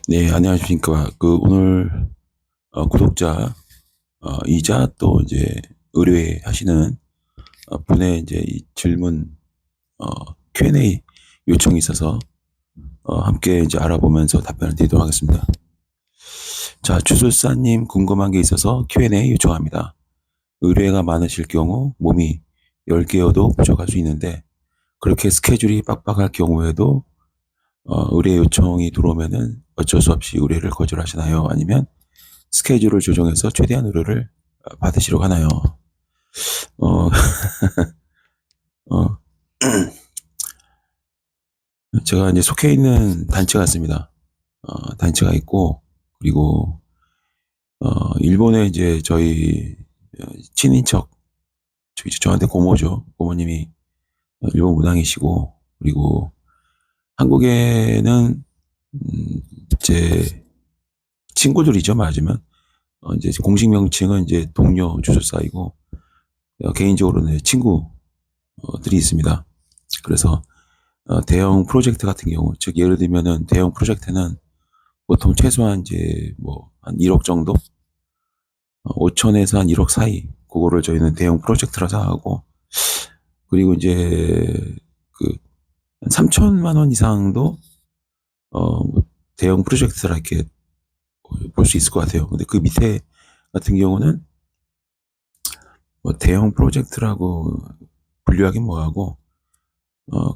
네, 안녕하십니까. 오늘, 구독자, 이자 또 이제 의뢰 하시는 분의 이제 이 질문, 어, Q&A 요청이 있어서, 함께 이제 알아보면서 답변을 드리도록 하겠습니다. 자, 주술사님 궁금한 게 있어서 Q&A 요청합니다. 의뢰가 많으실 경우 몸이 10개여도 부족할 수 있는데, 그렇게 스케줄이 빡빡할 경우에도, 의뢰 요청이 들어오면은 어쩔 수 없이 의뢰를 거절하시나요? 아니면 스케줄을 조정해서 최대한 의뢰를 받으시려고 하나요? 어, 어, 제가 이제 속해 있는 단체가 있습니다. 단체가 있고, 그리고, 일본에 이제 저희 친인척, 저한테 고모죠. 고모님이 일본 무당이시고, 그리고 한국에는, 제 친구들이죠, 맞으면. 이제 공식 명칭은 이제 동료 주술사이고, 개인적으로는 친구들이 있습니다. 그래서 대형 프로젝트 같은 경우, 즉 예를 들면은 대형 프로젝트는 보통 최소한 이제 뭐 한 1억 정도, 5천에서 한 1억 사이, 그거를 저희는 대형 프로젝트라 생각하고, 그리고 이제 그 3천만 원 이상도 뭐 대형 프로젝트라 이렇게 볼 수 있을 것 같아요. 근데 그 밑에 같은 경우는 뭐 대형 프로젝트라고 분류하긴 뭐하고,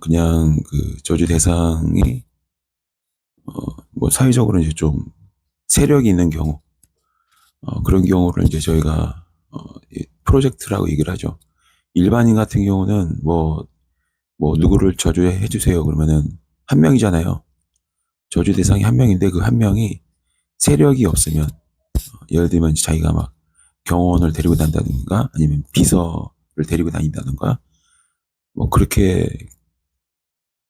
그냥 그 저주 대상이 뭐 사회적으로 이제 좀 세력이 있는 경우, 그런 경우를 이제 저희가 프로젝트라고 얘기를 하죠. 일반인 같은 경우는 뭐 누구를 저주해 주세요 그러면은 한 명이잖아요. 저주 대상이 한 명인데 그 한 명이 세력이 없으면, 예를 들면 자기가 막 경호원을 데리고 다닌다든가 아니면 비서를 데리고 다닌다든가 뭐 그렇게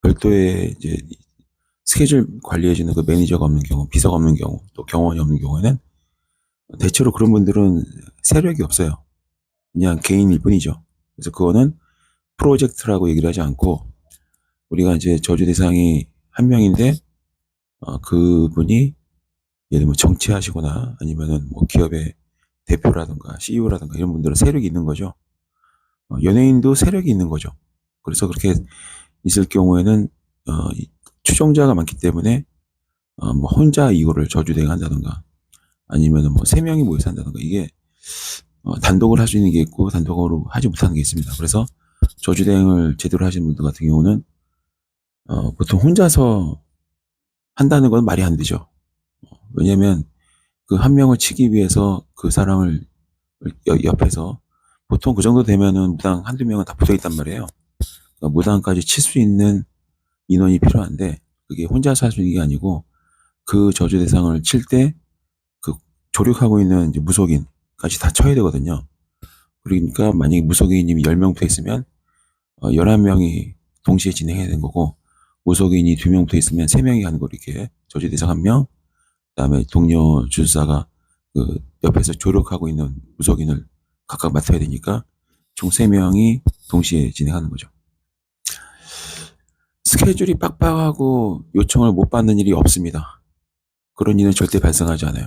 별도의 이제 스케줄 관리해주는 그 매니저가 없는 경우, 비서가 없는 경우, 또 경호원이 없는 경우에는 대체로 그런 분들은 세력이 없어요. 그냥 개인일 뿐이죠. 그래서 그거는 프로젝트라고 얘기를 하지 않고, 우리가 이제 저주 대상이 한 명인데 그분이 예를 들면 정치하시거나 아니면은 뭐 기업의 대표라든가 CEO라든가 이런 분들은 세력이 있는 거죠. 연예인도 세력이 있는 거죠. 그래서 그렇게 있을 경우에는 추종자가 많기 때문에 뭐 혼자 이거를 저주대행한다든가 아니면은 뭐 세 명이 모여서 한다든가, 이게 단독을 할 수 있는 게 있고 단독으로 하지 못하는 게 있습니다. 그래서 저주대행을 제대로 하시는 분들 같은 경우는 보통 혼자서 한다는 건 말이 안 되죠. 왜냐하면 그 한 명을 치기 위해서 그 사람을 옆에서, 보통 그 정도 되면은 무당 한두 명은 다 붙어 있단 말이에요. 그러니까 무당까지 칠 수 있는 인원이 필요한데, 그게 혼자서 할 수 있는 게 아니고 그 저주 대상을 칠 때 그 조력하고 있는 이제 무속인까지 다 쳐야 되거든요. 그러니까 만약에 무속인이 10명 붙어 있으면 11명이 동시에 진행해야 되는 거고, 무속인이 2명 붙어 있으면 3명이 하는 거, 이렇게 저주 대상 1명, 그다음에 동료 주사가 그 옆에서 조력하고 있는 무속인을 각각 맡아야 되니까 총 3명이 동시에 진행하는 거죠. 스케줄이 빡빡하고 요청을 못 받는 일이 없습니다. 그런 일은 절대 발생하지 않아요.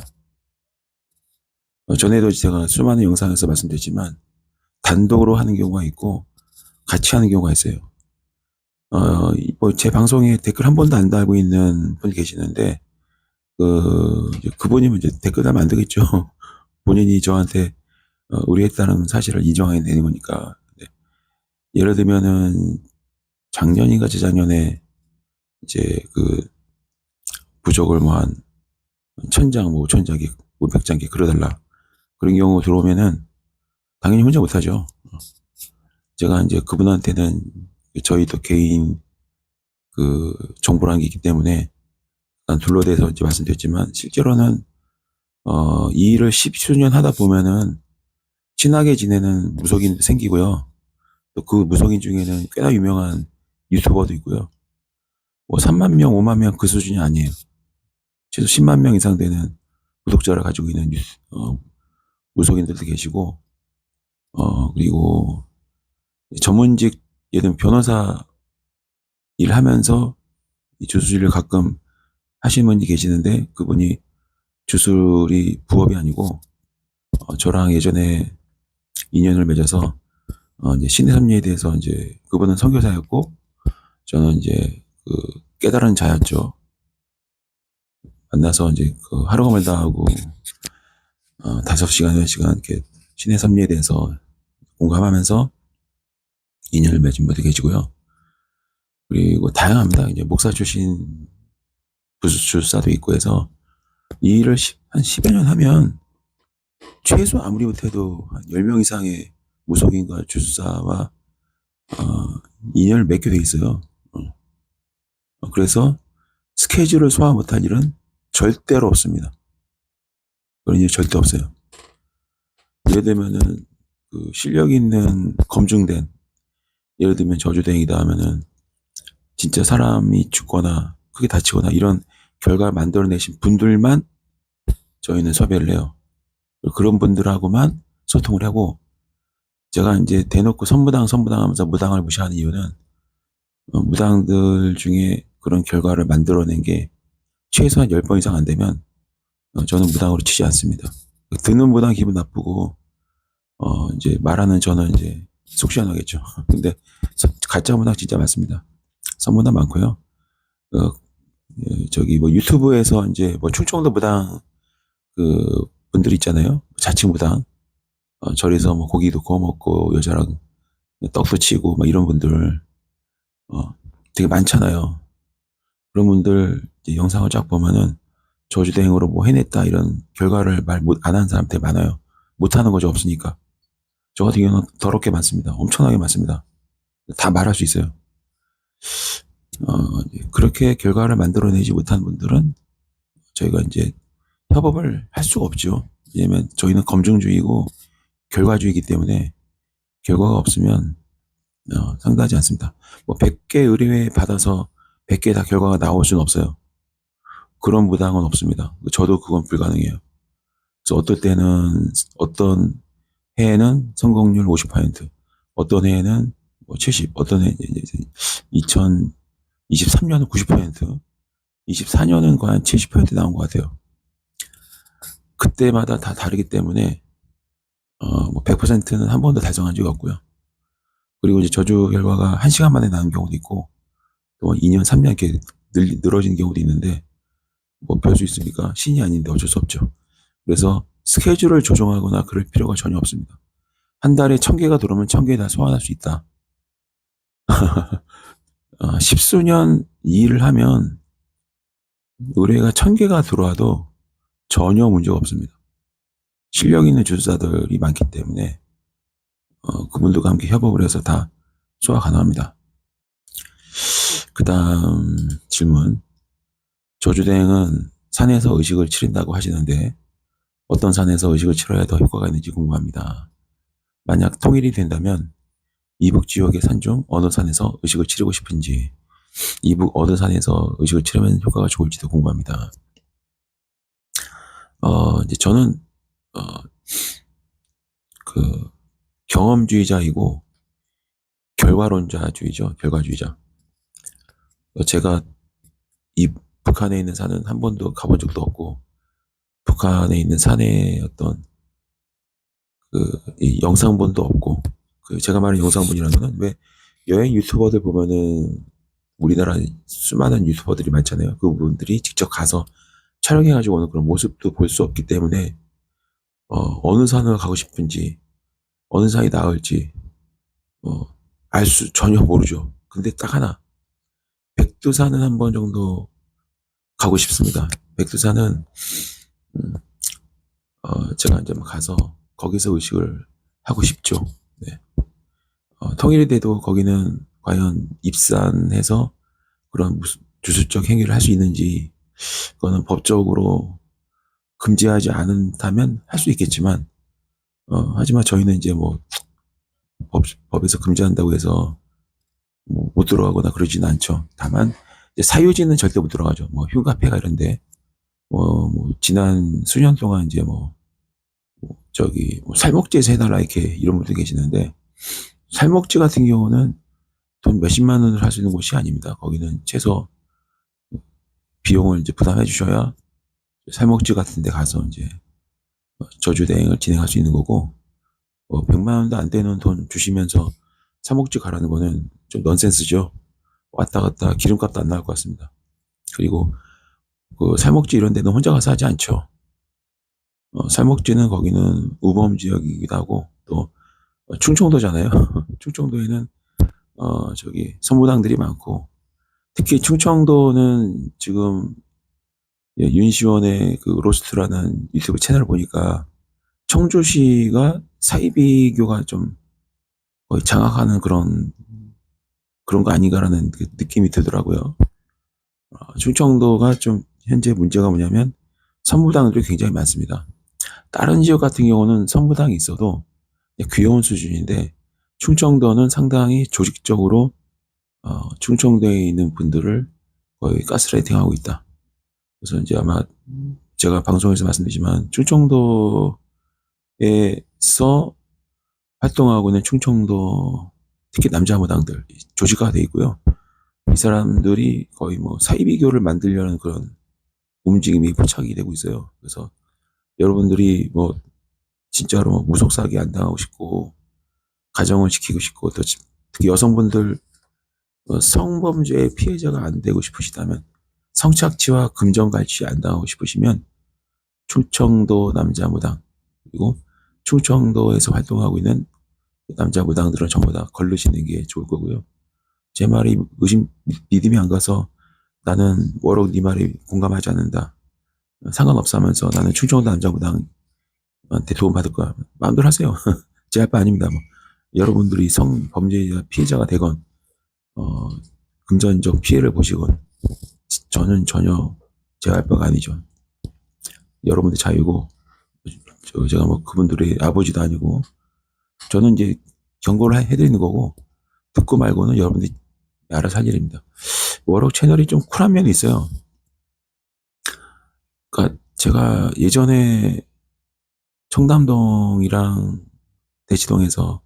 전에도 제가 수많은 영상에서 말씀드렸지만 단독으로 하는 경우가 있고 같이 하는 경우가 있어요. 뭐제 방송에 댓글 한 번도 안 달고 있는 분이 계시는데, 그분이면 이제 댓글 달면 안 되겠죠. 본인이 저한테 의뢰했다는 사실을 인정해야 되는 거니까. 네. 예를 들면은 작년인가 재작년에 이제 그 부적을 뭐 한 1000장, 뭐 5000장기, 뭐 100장기 그려달라. 그런 경우 들어오면은 당연히 혼자 못하죠. 제가 이제 그분한테는 저희도 개인 정보라는 게 있기 때문에 둘러대서 이제 말씀드렸지만, 실제로는 이 일을 10수년 하다 보면은 친하게 지내는 무속인도 생기고요. 또 그 무속인 중에는 꽤나 유명한 유튜버도 있고요. 뭐 3만 명, 5만 명 그 수준이 아니에요. 최소 10만 명 이상 되는 구독자를 가지고 있는 무속인들도 계시고, 그리고 전문직, 예를 들면 변호사 일하면서 이 주술을 가끔 하신 분이 계시는데 그분이 주술이 부업이 아니고 저랑 예전에 인연을 맺어서 이제 신의 섭리에 대해서 이제 그분은 선교사였고 저는 이제 그 깨달은 자였죠. 만나서 이제 그 하루가 멀다 하고 5시간, 4시간 이렇게 신의 섭리에 대해서 공감하면서 인연을 맺은 분도 계시고요. 그리고 다양합니다. 이제 목사 출신 부주사도 있고 해서 이 일을 한 10여 년 하면 최소 아무리 못해도 한 10명 이상의 무속인과 주술사와 인연을 맺게 돼 있어요. 그래서 스케줄을 소화 못할 일은 절대로 없습니다. 그런 일 절대 없어요. 예를 들면은 그 실력 있는 검증된 예를 들면 저주대행이다 하면은 진짜 사람이 죽거나 크게 다치거나 이런 결과를 만들어내신 분들만 저희는 섭외를 해요. 그런 분들하고만 소통을 하고 제가 이제 대놓고 선무당 하면서 무당을 무시하는 이유는 무당들 중에 그런 결과를 만들어낸 게 최소한 10번 이상 안 되면 저는 무당으로 치지 않습니다. 듣는 무당 기분 나쁘고 이제 말하는 저는 이제 속 시원하겠죠. 근데 가짜 무당 진짜 많습니다. 선무당 많고요. 저기 뭐 유튜브에서 이제 뭐 충청도 무당 그 분들 있잖아요. 자칭 무당. 절에서 뭐 고기도 구워 먹고 여자랑 떡도 치고 막 이런 분들 되게 많잖아요. 그런 분들 영상을 쫙 보면은 저주대행으로 뭐 해냈다 이런 결과를 말 못 안 하는 사람 되게 많아요. 못하는 거죠 없으니까. 저 같은 경우는 더럽게 많습니다. 엄청나게 많습니다. 다 말할 수 있어요. 그렇게 결과를 만들어내지 못한 분들은 저희가 이제 협업을 할 수가 없죠. 왜냐면 저희는 검증주의고 결과주의이기 때문에 결과가 없으면 상당하지 않습니다. 뭐 100개 의뢰 받아서 100개 다 결과가 나올 수는 없어요. 그런 무당은 없습니다. 저도 그건 불가능해요. 그래서 어떨 때는 어떤 해에는 성공률 50%, 어떤 해에는 뭐 70, 어떤 해 2023년은 90%, 24년은 거의 한 70% 나온 것 같아요. 그때마다 다 다르기 때문에 뭐 100%는 한 번도 달성한 적이 없고요. 그리고 이제 저주 결과가 1시간 만에 나는 경우도 있고 또 2년, 3년 이렇게 늘어지는 경우도 있는데 뭐 별 수 있습니까? 신이 아닌데 어쩔 수 없죠. 그래서 스케줄을 조정하거나 그럴 필요가 전혀 없습니다. 한 달에 1000개가 들어오면 1000개 다 소환할 수 있다. 십수년 이 일을 하면 의뢰가 1000개가 들어와도 전혀 문제가 없습니다. 실력 있는 주술사들이 많기 때문에 그분들과 함께 협업을 해서 다 소화 가능합니다. 그 다음 질문. 저주대행은 산에서 의식을 치른다고 하시는데 어떤 산에서 의식을 치러야 더 효과가 있는지 궁금합니다. 만약 통일이 된다면 이북 지역의 산 중 어느 산에서 의식을 치르고 싶은지 이북 어느 산에서 의식을 치르면 효과가 좋을지도 궁금합니다. 이제 저는 그 경험주의자이고 결과론자주의죠. 결과주의자. 제가 이 북한에 있는 산은 한 번도 가본 적도 없고 북한에 있는 산의 어떤 이 영상본도 없고 제가 말하는 영상본이라는 거는 왜 여행 유튜버들 보면은 우리나라 수많은 유튜버들이 많잖아요. 그분들이 직접 가서 촬영해가지고 오는 그런 모습도 볼 수 없기 때문에 어느 산을 가고 싶은지 어느 산이 나을지 알 수 전혀 모르죠. 근데 딱 하나 백두산은 한 번 정도 가고 싶습니다. 백두산은 제가 이제 가서 거기서 의식을 하고 싶죠. 네. 통일이 돼도 거기는 과연 입산해서 그런 무슨 주술적 행위를 할 수 있는지 그거는 법적으로 금지하지 않다면 할 수 있겠지만 하지만 저희는 이제 뭐 법에서 금지한다고 해서 뭐 못 들어가거나 그러지는 않죠. 다만 이제 사유지는 절대 못 들어가죠. 뭐 휴가패가 이런데 뭐 지난 수년 동안 이제 저기 살목지에서 해달라 이렇게 이런 분들 계시는데 살목지 같은 경우는 돈 몇십만 원을 할 수 있는 곳이 아닙니다. 거기는 최소 비용을 이제 부담해 주셔야 살목지 같은 데 가서 이제 저주대행을 진행할 수 있는 거고, 100만 원도 안 되는 돈 주시면서 살목지 가라는 거는 좀 넌센스죠. 왔다 갔다 기름값도 안 나올 것 같습니다. 그리고 그 살목지 이런 데는 혼자 가서 하지 않죠. 살목지는 거기는 우범 지역이기도 하고, 또 충청도잖아요. 충청도에는 저기 선무당들이 많고, 특히 충청도는 지금 윤시원의 그 로스트라는 유튜브 채널을 보니까 청주시가 사이비교가 좀 거의 장악하는 그런 거 아닌가라는 그 느낌이 들더라고요. 충청도가 좀 현재 문제가 뭐냐면 선무당들이 굉장히 많습니다. 다른 지역 같은 경우는 선무당이 있어도 귀여운 수준인데, 충청도는 상당히 조직적으로 충청도에 있는 분들을 거의 가스라이팅하고 있다. 그래서 이제 아마 제가 방송에서 말씀드리지만 충청도에서 활동하고 있는 충청도 특히 남자 무당들 조직화돼 있고요. 이 사람들이 거의 뭐 사이비교를 만들려는 그런 움직임이 포착이 되고 있어요. 그래서 여러분들이 뭐 진짜로 뭐 무속사기 안 당하고 싶고 가정을 지키고 싶고, 또 특히 여성분들 성범죄 피해자가 안 되고 싶으시다면, 성착취와 금전갈취 안 당하고 싶으시면 충청도 남자 무당, 그리고 충청도에서 활동하고 있는 남자 무당들은 전부 다 걸르시는 게 좋을 거고요. 제 말이 믿음이 안 가서 나는 워럭 네 말이 공감하지 않는다, 상관없어 하면서 나는 충청도 남자 무당한테 도움받을 거야, 마음대로 하세요. 제 할 바 아닙니다. 뭐. 여러분들이 성범죄자 피해자가 되건 금전적 피해를 보시건 저는 전혀 제 할 바가 아니죠. 여러분들 자유고, 제가 뭐 그분들의 아버지도 아니고, 저는 이제 경고를 해드리는 거고, 듣고 말고는 여러분들이 알아서 할 일입니다. 워럭 채널이 좀 쿨한 면이 있어요. 그러니까 제가 예전에 청담동이랑 대치동에서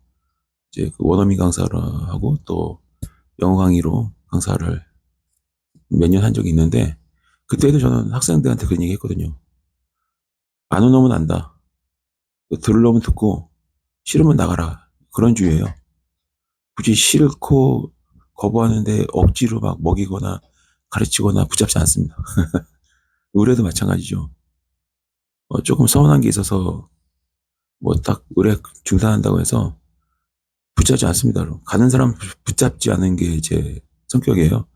이제 그 원어민 강사를 하고 또 영어 강의로 강사를 몇 년 한 적이 있는데, 그때도 저는 학생들한테 그런 얘기 했거든요. 아는 놈은 안다. 들을 놈은 듣고 싫으면 나가라. 그런 주의예요. 굳이 싫고 거부하는데 억지로 막 먹이거나 가르치거나 붙잡지 않습니다. 의뢰도 마찬가지죠. 조금 서운한 게 있어서 뭐 딱 의뢰 중단한다고 해서 붙잡지 않습니다. 가는 사람 붙잡지 않는 게 제 성격이에요.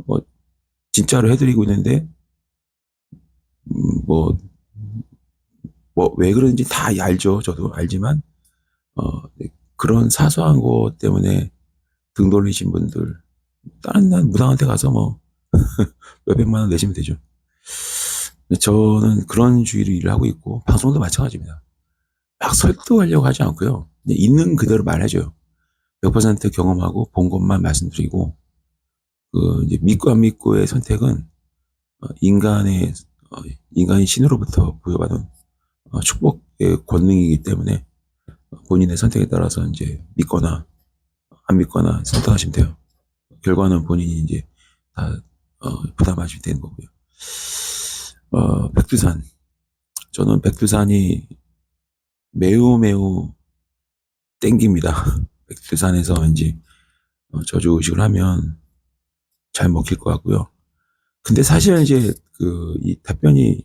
뭐 진짜로 해드리고 있는데 뭐 왜 그런지 다 알죠. 저도 알지만 그런 사소한 것 때문에 등 돌리신 분들, 다른 난 무당한테 가서 뭐 몇백만 원 내시면 되죠. 저는 그런 주의로 일을 하고 있고, 방송도 마찬가지입니다. 막 설득하려고 하지 않고요. 있는 그대로 말해줘요. 100% 경험하고 본 것만 말씀드리고, 그 이제 믿고 안 믿고의 선택은 인간의 인간이 신으로부터 부여받은 축복의 권능이기 때문에 본인의 선택에 따라서 이제 믿거나 안 믿거나 선택하시면 돼요. 결과는 본인이 이제 다 부담하시면 되는 거고요. 백두산. 저는 백두산이 매우 매우 땡깁니다. 백두산에서 이제 저주의식을 하면 잘 먹힐 것 같고요. 근데 사실 이제 이 답변이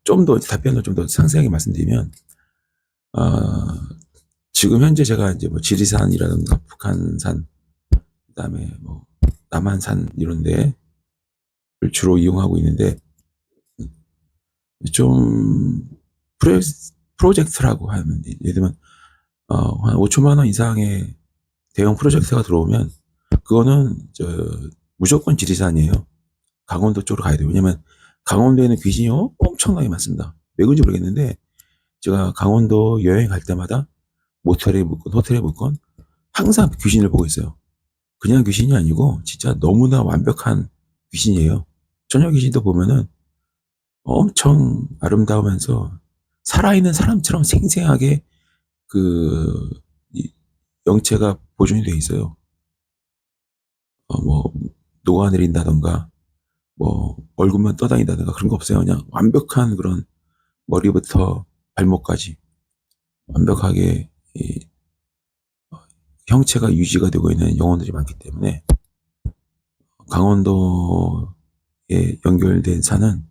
좀 더 답변을 좀 더 상세하게 말씀드리면, 지금 현재 제가 이제 뭐 지리산이라든가 북한산, 그다음에 뭐 남한산 이런 데를 주로 이용하고 있는데, 좀 프로젝트라고 하면, 예를 들면 한 5천만 원 이상의 대형 프로젝트가 들어오면 그거는 무조건 지리산이에요. 강원도 쪽으로 가야 돼요. 왜냐면 강원도에는 귀신이 엄청나게 많습니다. 왜 그런지 모르겠는데 제가 강원도 여행 갈 때마다 모텔에 묵건 호텔에 묵건 항상 귀신을 보고 있어요. 그냥 귀신이 아니고 진짜 너무나 완벽한 귀신이에요. 저녁 귀신도 보면은 엄청 아름다우면서 살아있는 사람처럼 생생하게 영체가 보존이 돼 있어요. 뭐 녹아내린다던가 뭐 얼굴만 떠다닌다든가 그런 거 없어요. 그냥 완벽한 그런 머리부터 발목까지 완벽하게 이 형체가 유지가 되고 있는 영혼들이 많기 때문에 강원도에 연결된 산은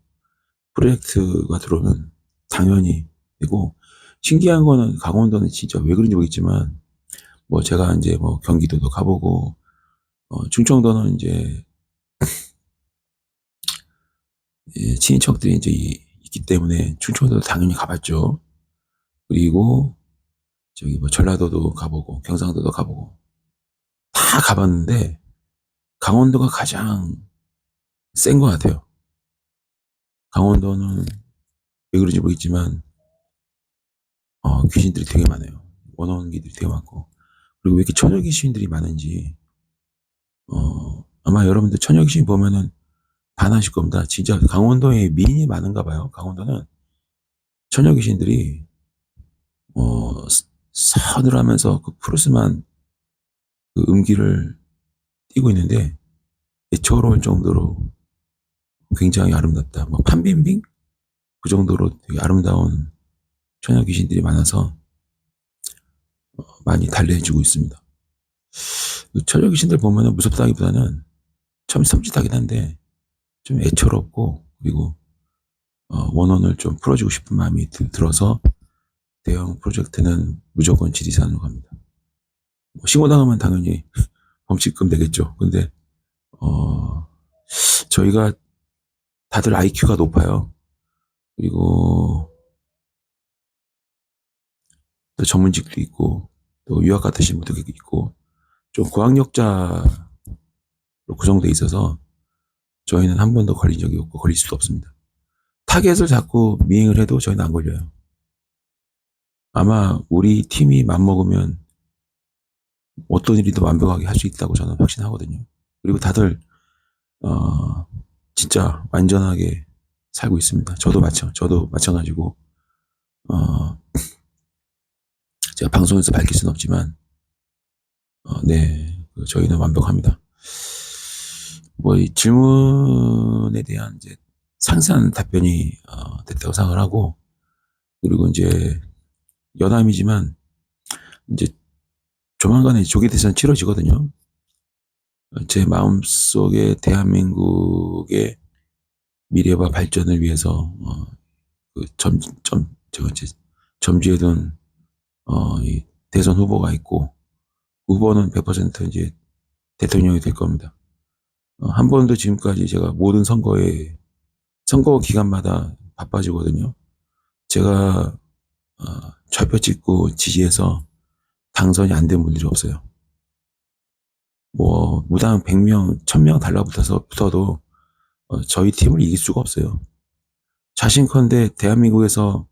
프로젝트가 들어오면 당연히 되고, 신기한 거는 강원도는 진짜 왜 그런지 모르겠지만 뭐 제가 이제 뭐 경기도도 가보고 충청도는 이제 친인척들이 이제 있기 때문에 충청도도 당연히 가봤죠. 그리고 저기 뭐 전라도도 가보고 경상도도 가보고 다 가봤는데 강원도가 가장 센 것 같아요. 강원도는 왜 그런지 모르겠지만 귀신들이 되게 많아요. 원혼기들이 되게 많고, 그리고 왜 이렇게 처녀 귀신들이 많은지 아마 여러분들 처녀 귀신 보면은 반하실 겁니다. 진짜 강원도에 미인이 많은가 봐요. 강원도는 처녀 귀신들이 서늘하면서 그 푸르스만 그 음기를 띠고 있는데 애처로울 정도로 굉장히 아름답다. 뭐 판빈빙 그 정도로 되게 아름다운 처녀 귀신들이 많아서 많이 달래주고 있습니다. 그 처녀 귀신들 보면은 무섭다기보다는 참 섬찟하긴 한데 좀 애처롭고, 그리고 원혼을 좀 풀어주고 싶은 마음이 들어서 대형 프로젝트는 무조건 지리산으로 갑니다. 뭐 신고당하면 당연히 범칙금 되겠죠. 근데 저희가 다들 IQ가 높아요. 그리고 또 전문직도 있고 또 유학 같으신 분도 있고 좀 고학력자로 구성돼 있어서 저희는 한 번도 걸린 적이 없고 걸릴 수도 없습니다. 타겟을 잡고 미행을 해도 저희는 안 걸려요. 아마 우리 팀이 맘먹으면 어떤 일이든 완벽하게 할 수 있다고 저는 확신하거든요. 그리고 다들 진짜 완전하게 살고 있습니다. 저도 마찬가지고 제가 방송에서 밝힐 수는 없지만 네, 저희는 완벽합니다. 뭐 이 질문에 대한 이제 상세한 답변이 됐다고 생각을 하고, 그리고 이제 여담이지만 이제 조만간에 조기 대선 치러지거든요. 제 마음속에 대한민국의 미래와 발전을 위해서 제가 이제 점지해 둔 이 대선 후보가 있고, 후보는 100% 이제 대통령이 될 겁니다. 한 번도 지금까지 제가 모든 선거 기간마다 바빠지거든요. 제가 좌표 찍고 지지해서 당선이 안 된 분들이 없어요. 뭐 무당 100명, 1000명 달라붙어도 저희 팀을 이길 수가 없어요. 자신컨대 대한민국에서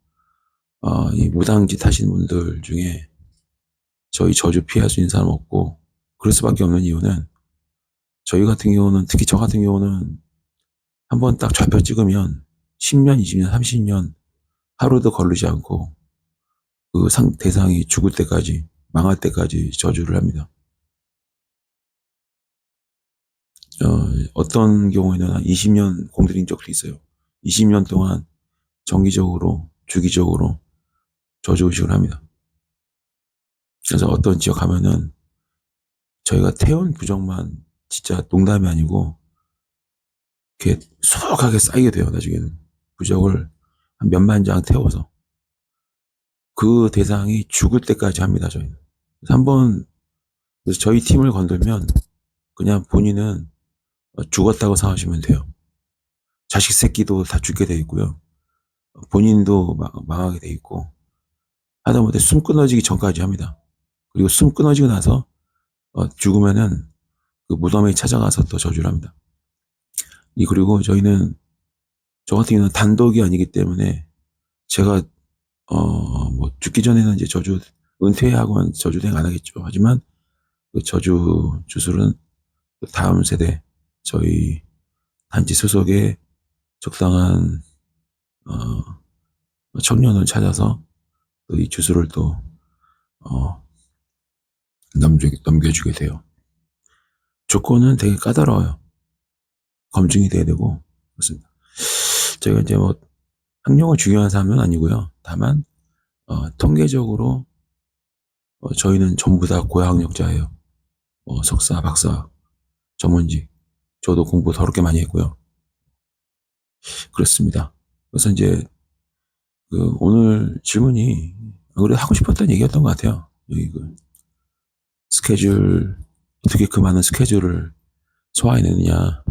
이 무당짓 하시는 분들 중에 저희 저주 피할 수 있는 사람 없고, 그럴 수밖에 없는 이유는 저희 같은 경우는, 특히 저 같은 경우는 한번 딱 좌표 찍으면 10년, 20년, 30년 하루도 거르지 않고 그 대상이 죽을 때까지, 망할 때까지 저주를 합니다. 어떤 경우에는 한 20년 공들인 적도 있어요. 20년 동안 정기적으로, 주기적으로 저주의식을 합니다. 그래서 어떤 지역 가면은 저희가 태운 부적만 진짜 농담이 아니고 이렇게 수억하게 쌓이게 돼요. 나중에는 부적을 한 몇만 장 태워서 그 대상이 죽을 때까지 합니다. 저희는. 그래서 한번 그래서 저희 팀을 건들면 그냥 본인은 죽었다고 생각하시면 돼요. 자식 새끼도 다 죽게 돼 있고요. 본인도 망하게 돼 있고, 하다못해 숨 끊어지기 전까지 합니다. 그리고 숨 끊어지고 나서 죽으면은 그 무덤에 찾아가서 또 저주를 합니다. 그리고 저희는, 저 같은 경우는 단독이 아니기 때문에 제가 뭐 죽기 전에는 이제 저주 은퇴하고는 저주 대행 안 하겠죠. 하지만 그 저주 주술은 다음 세대 저희 단지 소속의 적당한 청년을 찾아서 또 이 주술을 또 넘겨주게 돼요. 조건은 되게 까다로워요. 검증이 돼야 되고 그렇습니다. 제가 이제 뭐 학력을 중요한 사람은 아니고요. 다만 통계적으로 저희는 전부 다 고학력자예요. 석사, 박사, 전문직. 저도 공부 더럽게 많이 했고요. 그렇습니다. 그래서 이제 오늘 질문이 안 그래도 하고 싶었던 얘기였던 것 같아요. 여기 스케줄, 어떻게 그 많은 스케줄을 소화해내느냐.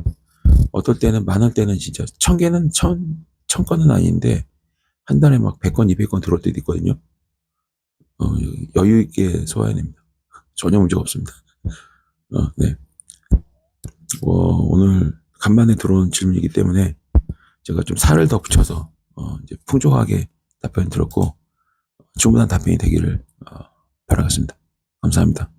어떨 때는 많을 때는 진짜 1000개는 1000건은 아닌데 한 달에 막 100건, 200건 들어올 때도 있거든요. 여유 있게 소화해냅니다. 전혀 문제가 없습니다. 네. 오늘 간만에 들어온 질문이기 때문에 제가 좀 살을 더 붙여서 이제 풍족하게 답변 들었고 충분한 답변이 되기를 바라겠습니다. 감사합니다.